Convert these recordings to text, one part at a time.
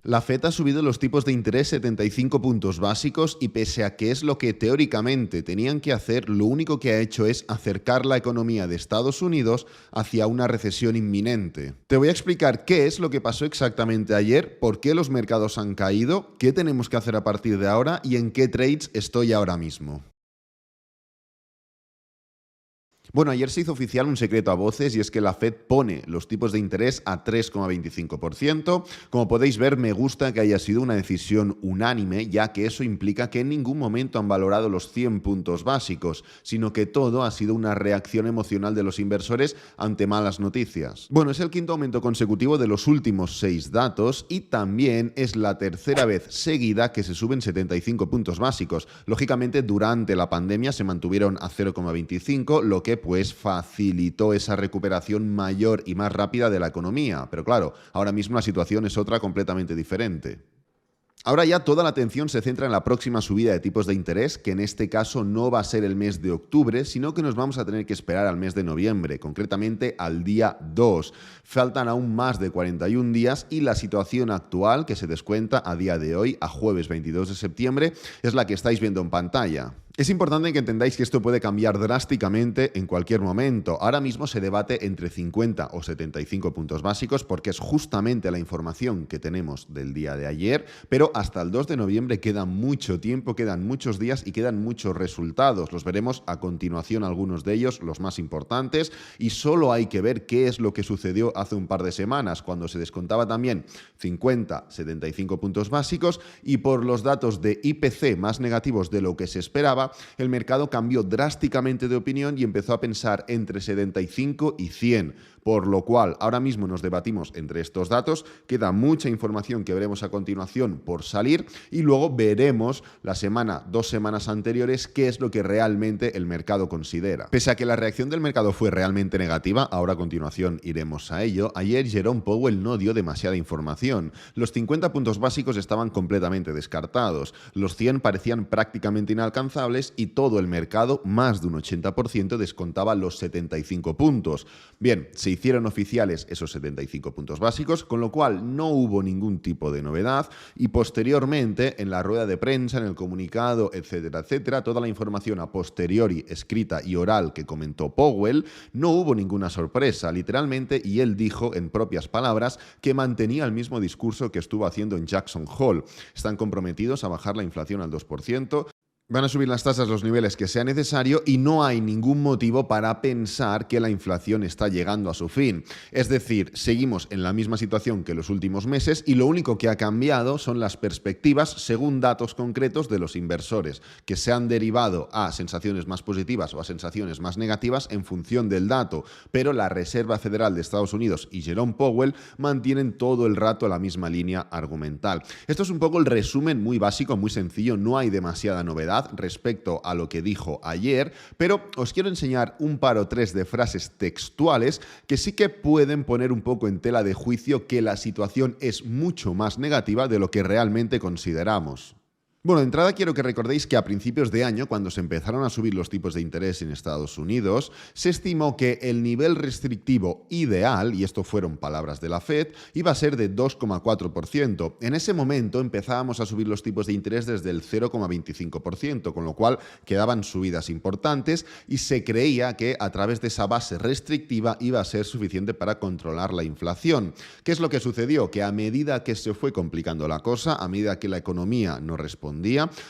La Fed ha subido los tipos de interés 75 puntos básicos y pese a que es lo que teóricamente tenían que hacer, lo único que ha hecho es acercar la economía de Estados Unidos hacia una recesión inminente. Te voy a explicar qué es lo que pasó exactamente ayer, por qué los mercados han caído, qué tenemos que hacer a partir de ahora y en qué trades estoy ahora mismo. Bueno, ayer se hizo oficial un secreto a voces y es que la Fed pone los tipos de interés a 3,25%. Como podéis ver, me gusta que haya sido una decisión unánime, ya que eso implica que en ningún momento han valorado los 100 puntos básicos, sino que todo ha sido una reacción emocional de los inversores ante malas noticias. Bueno, es el quinto aumento consecutivo de los últimos 6 datos y también es la tercera vez seguida que se suben 75 puntos básicos. Lógicamente, durante la pandemia se mantuvieron a 0,25, lo que pues facilitó esa recuperación mayor y más rápida de la economía. Pero claro, ahora mismo la situación es otra completamente diferente. Ahora ya toda la atención se centra en la próxima subida de tipos de interés, que en este caso no va a ser el mes de octubre, sino que nos vamos a tener que esperar al mes de noviembre, concretamente al día 2. Faltan aún más de 41 días y la situación actual, que se descuenta a día de hoy, a jueves 22 de septiembre, es la que estáis viendo en pantalla. Es importante que entendáis que esto puede cambiar drásticamente en cualquier momento. Ahora mismo se debate entre 50 o 75 puntos básicos porque es justamente la información que tenemos del día de ayer, pero hasta el 2 de noviembre queda mucho tiempo, quedan muchos días y quedan muchos resultados. Los veremos a continuación, algunos de ellos, los más importantes, y solo hay que ver qué es lo que sucedió hace un par de semanas, cuando se descontaba también 50, 75 puntos básicos y por los datos de IPC más negativos de lo que se esperaba, el mercado cambió drásticamente de opinión y empezó a pensar entre 75 y 100, por lo cual ahora mismo nos debatimos entre estos datos, queda mucha información que veremos a continuación por salir y luego veremos la semana, 2 semanas anteriores, qué es lo que realmente el mercado considera. Pese a que la reacción del mercado fue realmente negativa, ahora a continuación iremos a ello, ayer Jerome Powell no dio demasiada información. Los 50 puntos básicos estaban completamente descartados, los 100 parecían prácticamente inalcanzables y todo el mercado, más de un 80%, descontaba los 75 puntos. Bien, se hicieron oficiales esos 75 puntos básicos, con lo cual no hubo ningún tipo de novedad y posteriormente en la rueda de prensa, en el comunicado, etcétera, etcétera, toda la información a posteriori, escrita y oral que comentó Powell, no hubo ninguna sorpresa, literalmente, y él dijo en propias palabras que mantenía el mismo discurso que estuvo haciendo en Jackson Hole. Están comprometidos a bajar la inflación al 2%. Van a subir las tasas a los niveles que sea necesario y no hay ningún motivo para pensar que la inflación está llegando a su fin. Es decir, seguimos en la misma situación que los últimos meses y lo único que ha cambiado son las perspectivas según datos concretos de los inversores, que se han derivado a sensaciones más positivas o a sensaciones más negativas en función del dato. Pero la Reserva Federal de Estados Unidos y Jerome Powell mantienen todo el rato la misma línea argumental. Esto es un poco el resumen muy básico, muy sencillo, no hay demasiada novedad respecto a lo que dijo ayer, pero os quiero enseñar un par o tres de frases textuales que sí que pueden poner un poco en tela de juicio que la situación es mucho más negativa de lo que realmente consideramos. Bueno, de entrada quiero que recordéis que a principios de año, cuando se empezaron a subir los tipos de interés en Estados Unidos, se estimó que el nivel restrictivo ideal, y esto fueron palabras de la Fed, iba a ser de 2,4%. En ese momento empezábamos a subir los tipos de interés desde el 0,25%, con lo cual quedaban subidas importantes y se creía que a través de esa base restrictiva iba a ser suficiente para controlar la inflación. ¿Qué es lo que sucedió? Que a medida que se fue complicando la cosa, a medida que la economía no respondía,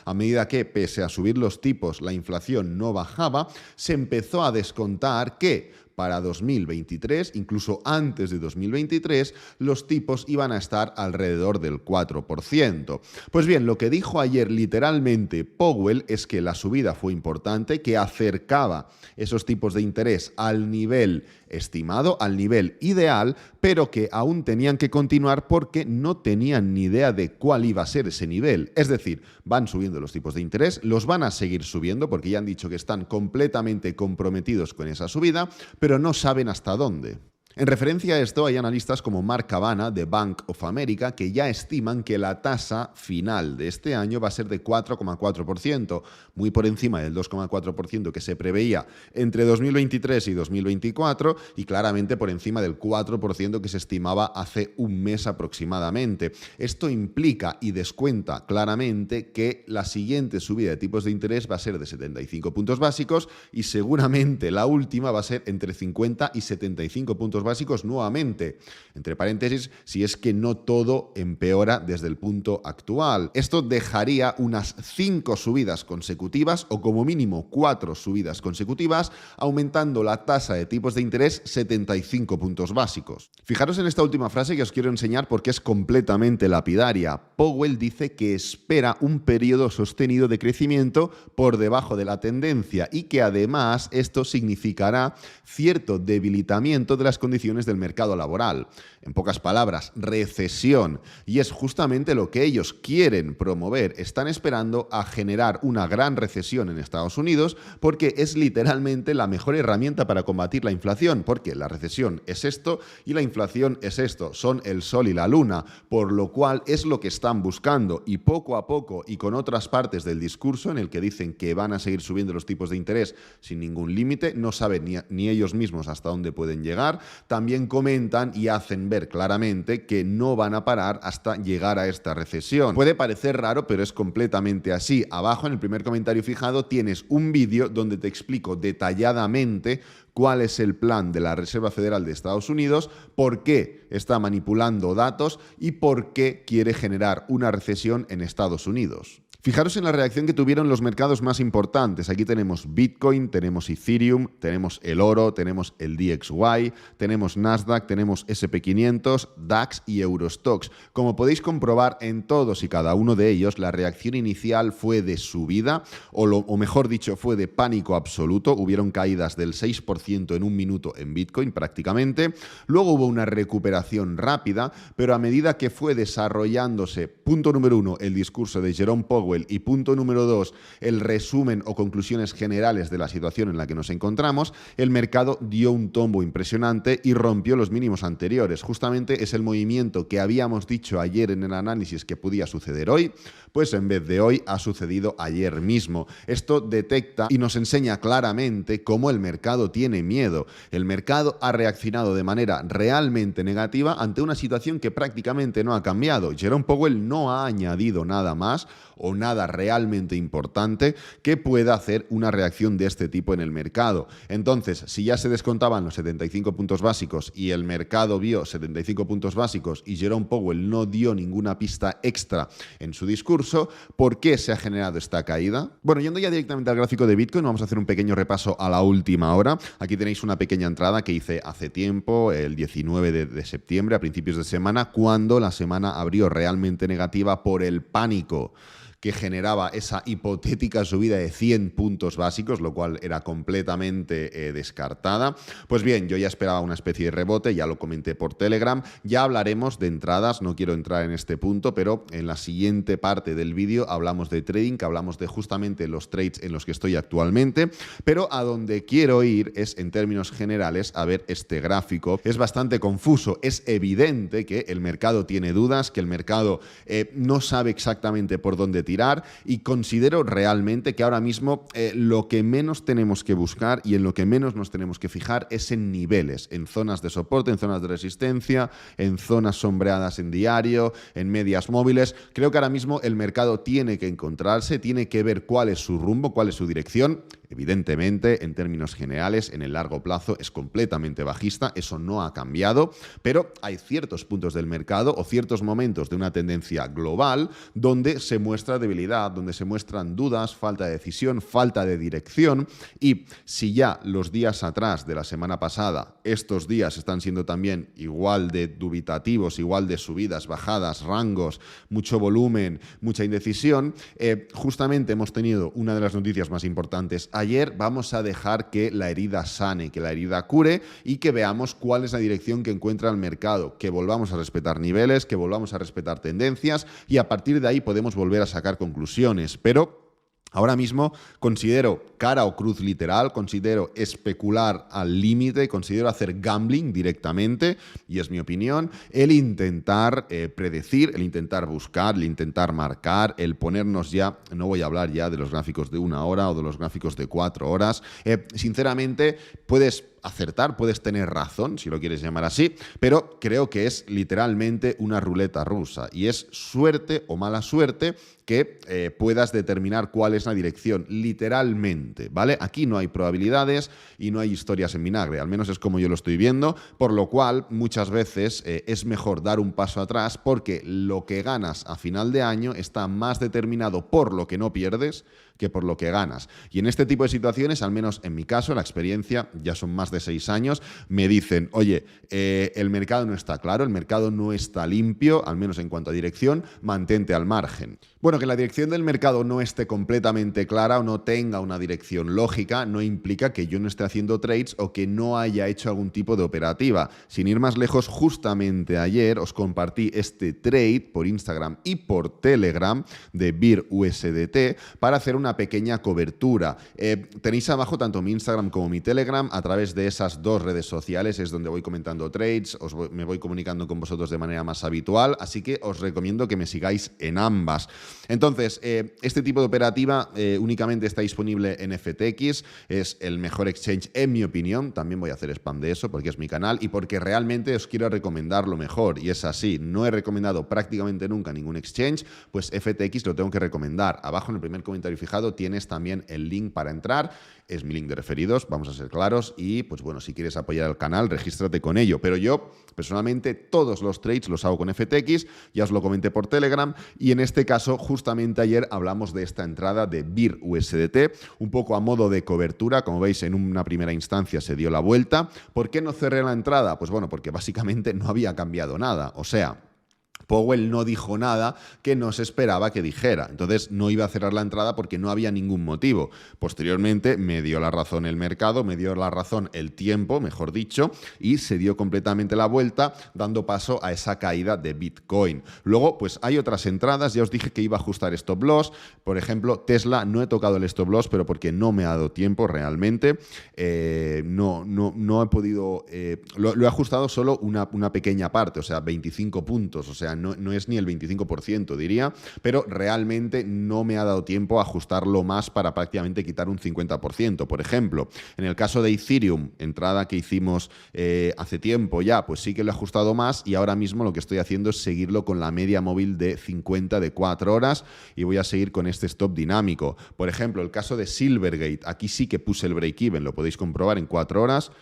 a medida que, pese a subir los tipos, la inflación no bajaba, se empezó a descontar que para 2023, incluso antes de 2023, los tipos iban a estar alrededor del 4%. Pues bien, lo que dijo ayer literalmente Powell es que la subida fue importante, que acercaba esos tipos de interés al nivel estimado, al nivel ideal, pero que aún tenían que continuar porque no tenían ni idea de cuál iba a ser ese nivel. Es decir, van subiendo los tipos de interés, los van a seguir subiendo porque ya han dicho que están completamente comprometidos con esa subida, pero no saben hasta dónde. En referencia a esto, hay analistas como Mark Cabana de Bank of America que ya estiman que la tasa final de este año va a ser de 4,4%, muy por encima del 2,4% que se preveía entre 2023 y 2024 y claramente por encima del 4% que se estimaba hace un mes aproximadamente. Esto implica y descuenta claramente que la siguiente subida de tipos de interés va a ser de 75 puntos básicos y seguramente la última va a ser entre 50 y 75 puntos básicos nuevamente, entre paréntesis, si es que no todo empeora desde el punto actual. Esto dejaría unas 5 subidas consecutivas o como mínimo 4 subidas consecutivas, aumentando la tasa de tipos de interés 75 puntos básicos. Fijaros en esta última frase que os quiero enseñar porque es completamente lapidaria. Powell dice que espera un periodo sostenido de crecimiento por debajo de la tendencia y que además esto significará cierto debilitamiento de las condiciones del mercado laboral. En pocas palabras, recesión. Y es justamente lo que ellos quieren promover. Están esperando a generar una gran recesión en Estados Unidos porque es literalmente la mejor herramienta para combatir la inflación, porque la recesión es esto y la inflación es esto. Son el sol y la luna, por lo cual es lo que están buscando. Y poco a poco y con otras partes del discurso en el que dicen que van a seguir subiendo los tipos de interés sin ningún límite, no saben ni ellos mismos hasta dónde pueden llegar. También comentan y hacen ver claramente que no van a parar hasta llegar a esta recesión. Puede parecer raro, pero es completamente así. Abajo en el primer comentario fijado tienes un vídeo donde te explico detalladamente cuál es el plan de la Reserva Federal de Estados Unidos, por qué está manipulando datos y por qué quiere generar una recesión en Estados Unidos. Fijaros en la reacción que tuvieron los mercados más importantes. Aquí tenemos Bitcoin, tenemos Ethereum, tenemos el oro, tenemos el DXY, tenemos Nasdaq, tenemos SP500, DAX y Eurostoxx. Como podéis comprobar en todos y cada uno de ellos, la reacción inicial fue de subida, o mejor dicho, fue de pánico absoluto. Hubieron caídas del 6% en un minuto en Bitcoin prácticamente. Luego hubo una recuperación rápida, pero a medida que fue desarrollándose, punto número 1, el discurso de Jerome Powell, y punto número 2, el resumen o conclusiones generales de la situación en la que nos encontramos, el mercado dio un tombo impresionante y rompió los mínimos anteriores. Justamente es el movimiento que habíamos dicho ayer en el análisis que podía suceder hoy, pues en vez de hoy ha sucedido ayer mismo. Esto detecta y nos enseña claramente cómo el mercado tiene miedo. El mercado ha reaccionado de manera realmente negativa ante una situación que prácticamente no ha cambiado. Jerome Powell no ha añadido nada más o nada realmente importante que pueda hacer una reacción de este tipo en el mercado. Entonces, si ya se descontaban los 75 puntos básicos y el mercado vio 75 puntos básicos y Jerome Powell no dio ninguna pista extra en su discurso, ¿por qué se ha generado esta caída? Bueno, yendo ya directamente al gráfico de Bitcoin, vamos a hacer un pequeño repaso a la última hora. Aquí tenéis una pequeña entrada que hice hace tiempo, el 19 de septiembre, a principios de semana, cuando la semana abrió realmente negativa por el pánico que generaba esa hipotética subida de 100 puntos básicos, lo cual era completamente descartada. Pues bien, yo ya esperaba una especie de rebote, ya lo comenté por Telegram, ya hablaremos de entradas, no quiero entrar en este punto, pero en la siguiente parte del vídeo hablamos de trading, que hablamos de justamente los trades en los que estoy actualmente, pero a donde quiero ir es, en términos generales, a ver este gráfico. Es bastante confuso, es evidente que el mercado tiene dudas, que el mercado no sabe exactamente por dónde tirar, y considero realmente que ahora mismo lo que menos tenemos que buscar y en lo que menos nos tenemos que fijar es en niveles, en zonas de soporte, en zonas de resistencia, en zonas sombreadas en diario, en medias móviles. Creo que ahora mismo el mercado tiene que encontrarse, tiene que ver cuál es su rumbo, cuál es su dirección. Evidentemente, en términos generales, en el largo plazo es completamente bajista, eso no ha cambiado, pero hay ciertos puntos del mercado o ciertos momentos de una tendencia global donde se muestra debilidad, donde se muestran dudas, falta de decisión, falta de dirección, y si ya los días atrás de la semana pasada, estos días están siendo también igual de dubitativos, igual de subidas, bajadas, rangos, mucho volumen, mucha indecisión, justamente hemos tenido una de las noticias más importantes ayer. Vamos a dejar que la herida sane, que la herida cure y que veamos cuál es la dirección que encuentra el mercado, que volvamos a respetar niveles, que volvamos a respetar tendencias y a partir de ahí podemos volver a sacar conclusiones. Pero Ahora mismo considero cara o cruz literal, considero especular al límite, considero hacer gambling directamente, y es mi opinión, el intentar predecir, el intentar buscar, el intentar marcar, el ponernos ya, no voy a hablar ya de los gráficos de 1 hora o de los gráficos de 4 horas. Sinceramente, puedes acertar, puedes tener razón, si lo quieres llamar así, pero creo que es literalmente una ruleta rusa y es suerte o mala suerte que puedas determinar cuál es la dirección, literalmente, ¿vale? Aquí no hay probabilidades y no hay historias en vinagre, al menos es como yo lo estoy viendo, por lo cual muchas veces es mejor dar un paso atrás porque lo que ganas a final de año está más determinado por lo que no pierdes que por lo que ganas. Y en este tipo de situaciones, al menos en mi caso, la experiencia, ya son más de 6 años, me dicen, oye, el mercado no está claro, el mercado no está limpio, al menos en cuanto a dirección, mantente al margen. Bueno, que la dirección del mercado no esté completamente clara o no tenga una dirección lógica no implica que yo no esté haciendo trades o que no haya hecho algún tipo de operativa. Sin ir más lejos, justamente ayer os compartí este trade por Instagram y por Telegram de BIR USDT para hacer una pequeña cobertura. Tenéis abajo tanto mi Instagram como mi Telegram. A través de esas dos redes sociales es donde voy comentando trades, me voy comunicando con vosotros de manera más habitual, así que os recomiendo que me sigáis en ambas. Entonces, este tipo de operativa únicamente está disponible en FTX, es el mejor exchange en mi opinión, también voy a hacer spam de eso porque es mi canal y porque realmente os quiero recomendar lo mejor, y es así, no he recomendado prácticamente nunca ningún exchange, pues FTX lo tengo que recomendar. Abajo en el primer comentario fijado tienes también el link para entrar, es mi link de referidos, vamos a ser claros, y pues bueno, si quieres apoyar al canal, regístrate con ello, pero yo personalmente todos los trades los hago con FTX, ya os lo comenté por Telegram, y en este caso justamente ayer hablamos de esta entrada de BIR USDT, un poco a modo de cobertura, como veis en una primera instancia se dio la vuelta. ¿Por qué no cerré la entrada? Pues bueno, porque básicamente no había cambiado nada, o sea, Powell no dijo nada que no se esperaba que dijera. Entonces no iba a cerrar la entrada porque no había ningún motivo. Posteriormente me dio la razón el mercado, me dio la razón el tiempo, mejor dicho, y se dio completamente la vuelta, dando paso a esa caída de Bitcoin. Luego, pues hay otras entradas, ya os dije que iba a ajustar stop loss. Por ejemplo, Tesla, no he tocado el stop loss, pero porque no me ha dado tiempo realmente. No he podido... lo he ajustado solo una pequeña parte, o sea, 25 puntos, o sea, no es ni el 25%, diría, pero realmente no me ha dado tiempo a ajustarlo más para prácticamente quitar un 50%. Por ejemplo, en el caso de Ethereum, entrada que hicimos hace tiempo ya, pues sí que lo he ajustado más y ahora mismo lo que estoy haciendo es seguirlo con la media móvil de 50 de 4 horas y voy a seguir con este stop dinámico. Por ejemplo, el caso de Silvergate, aquí sí que puse el break-even, lo podéis comprobar en 4 horas.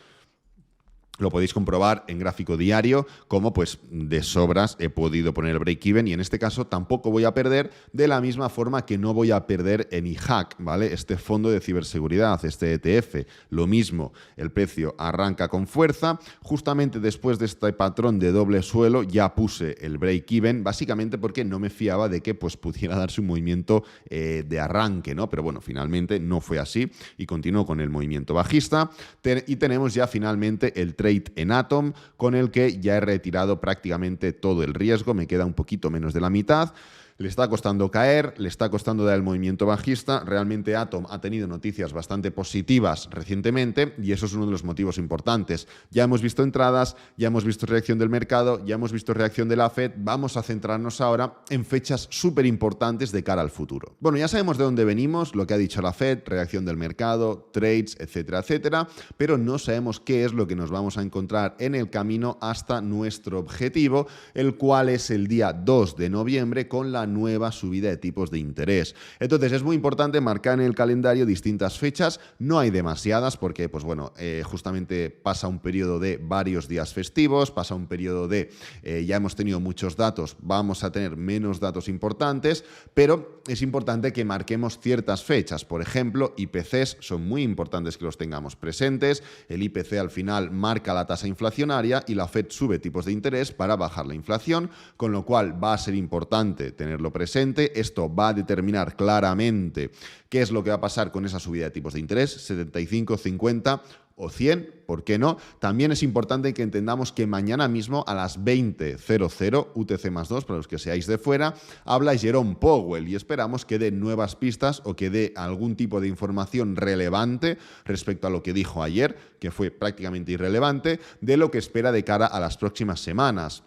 Lo podéis comprobar en gráfico diario, como pues de sobras he podido poner el break-even y en este caso tampoco voy a perder, de la misma forma que no voy a perder en IHAC, ¿vale? Este fondo de ciberseguridad, este ETF, lo mismo, el precio arranca con fuerza, justamente después de este patrón de doble suelo ya puse el break-even, básicamente porque no me fiaba de que pues pudiera darse un movimiento de arranque, ¿no? Pero bueno, finalmente no fue así y continuó con el movimiento bajista y tenemos ya finalmente el trade en Atom, con el que ya he retirado prácticamente todo el riesgo, me queda un poquito menos de la mitad. Le está costando caer, le está costando dar el movimiento bajista. Realmente Atom ha tenido noticias bastante positivas recientemente y eso es uno de los motivos importantes. Ya hemos visto entradas, ya hemos visto reacción del mercado, ya hemos visto reacción de la Fed. Vamos a centrarnos ahora en fechas súper importantes de cara al futuro. Bueno, ya sabemos de dónde venimos, lo que ha dicho la Fed, reacción del mercado, trades, etcétera, etcétera, pero no sabemos qué es lo que nos vamos a encontrar en el camino hasta nuestro objetivo, el cual es el día 2 de noviembre con la nueva subida de tipos de interés. Entonces es muy importante marcar en el calendario distintas fechas, no hay demasiadas porque pues bueno, justamente pasa un periodo de varios días festivos, pasa un periodo de ya hemos tenido muchos datos, vamos a tener menos datos importantes, pero es importante que marquemos ciertas fechas. Por ejemplo, IPCs son muy importantes que los tengamos presentes, el IPC al final marca la tasa inflacionaria y la Fed sube tipos de interés para bajar la inflación, con lo cual va a ser importante tenerlo presente. Esto va a determinar claramente qué es lo que va a pasar con esa subida de tipos de interés, 75, 50, o 100, ¿por qué no? También es importante que entendamos que mañana mismo a las 20:00 UTC+2, para los que seáis de fuera, habla Jerome Powell y esperamos que dé nuevas pistas o que dé algún tipo de información relevante respecto a lo que dijo ayer, que fue prácticamente irrelevante, de lo que espera de cara a las próximas semanas.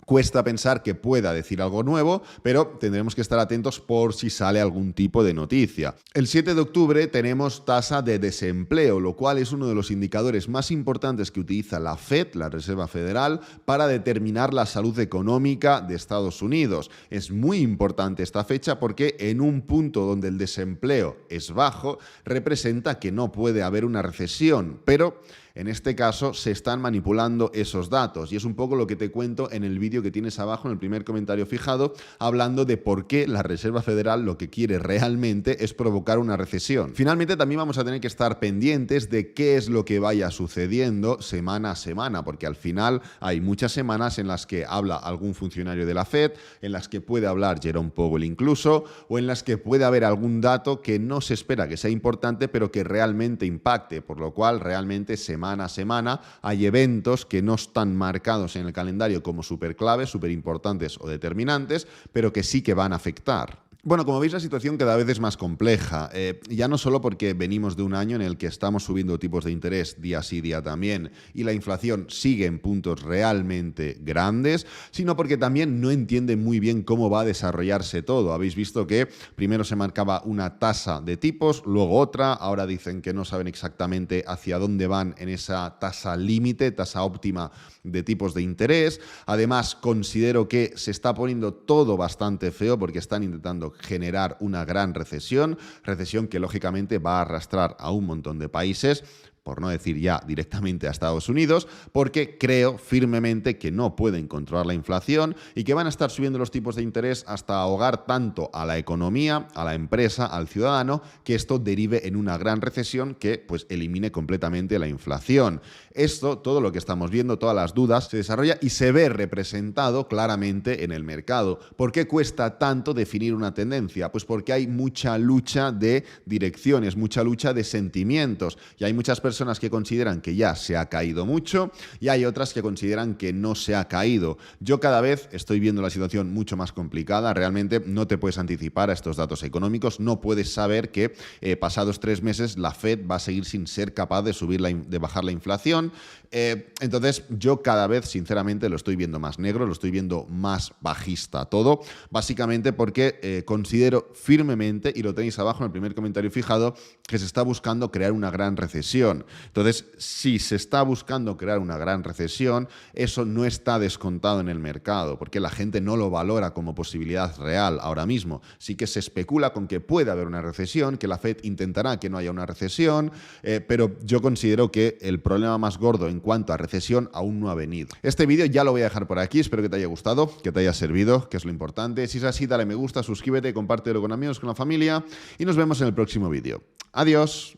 Cuesta pensar que pueda decir algo nuevo, pero tendremos que estar atentos por si sale algún tipo de noticia. El 7 de octubre tenemos tasa de desempleo, lo cual es uno de los indicadores más importantes que utiliza la Fed, la Reserva Federal, para determinar la salud económica de Estados Unidos. Es muy importante esta fecha porque en un punto donde el desempleo es bajo, representa que no puede haber una recesión, pero en este caso se están manipulando esos datos y es un poco lo que te cuento en el vídeo que tienes abajo en el primer comentario fijado, hablando de por qué la Reserva Federal lo que quiere realmente es provocar una recesión. Finalmente también vamos a tener que estar pendientes de qué es lo que vaya sucediendo semana a semana, porque al final hay muchas semanas en las que habla algún funcionario de la Fed, en las que puede hablar Jerome Powell incluso, o en las que puede haber algún dato que no se espera que sea importante, pero que realmente impacte, por lo cual realmente semana a semana hay eventos que no están marcados en el calendario como superclaves, superimportantes o determinantes, pero que sí que van a afectar. Bueno, como veis, la situación cada vez es más compleja, ya no solo porque venimos de un año en el que estamos subiendo tipos de interés día sí, día también, y la inflación sigue en puntos realmente grandes, sino porque también no entiende muy bien cómo va a desarrollarse todo. Habéis visto que primero se marcaba una tasa de tipos, luego otra, ahora dicen que no saben exactamente hacia dónde van en esa tasa límite, tasa óptima de tipos de interés. Además, considero que se está poniendo todo bastante feo porque están intentando generar una gran recesión que lógicamente va a arrastrar a un montón de países, por no decir ya directamente a Estados Unidos, porque creo firmemente que no pueden controlar la inflación y que van a estar subiendo los tipos de interés hasta ahogar tanto a la economía, a la empresa, al ciudadano, que esto derive en una gran recesión que pues elimine completamente la inflación. Esto, todo lo que estamos viendo, todas las dudas, se desarrolla y se ve representado claramente en el mercado. ¿Por qué cuesta tanto definir una tendencia? Pues porque hay mucha lucha de direcciones, mucha lucha de sentimientos y hay muchas personas que consideran que ya se ha caído mucho y hay otras que consideran que no se ha caído. Yo cada vez estoy viendo la situación mucho más complicada. Realmente no te puedes anticipar a estos datos económicos. No puedes saber que pasados 3 meses la Fed va a seguir sin ser capaz de bajar la inflación. Entonces yo cada vez sinceramente lo estoy viendo más negro, lo estoy viendo más bajista todo, básicamente porque considero firmemente, y lo tenéis abajo en el primer comentario fijado, que se está buscando crear una gran recesión. Entonces, si se está buscando crear una gran recesión, eso no está descontado en el mercado, porque la gente no lo valora como posibilidad real ahora mismo. Sí que se especula con que puede haber una recesión, que la Fed intentará que no haya una recesión, pero yo considero que el problema más gordo en cuanto a recesión aún no ha venido. Este vídeo ya lo voy a dejar por aquí, espero que te haya gustado, que te haya servido, que es lo importante. Si es así, dale me gusta, suscríbete, compártelo con amigos, con la familia y nos vemos en el próximo vídeo. Adiós.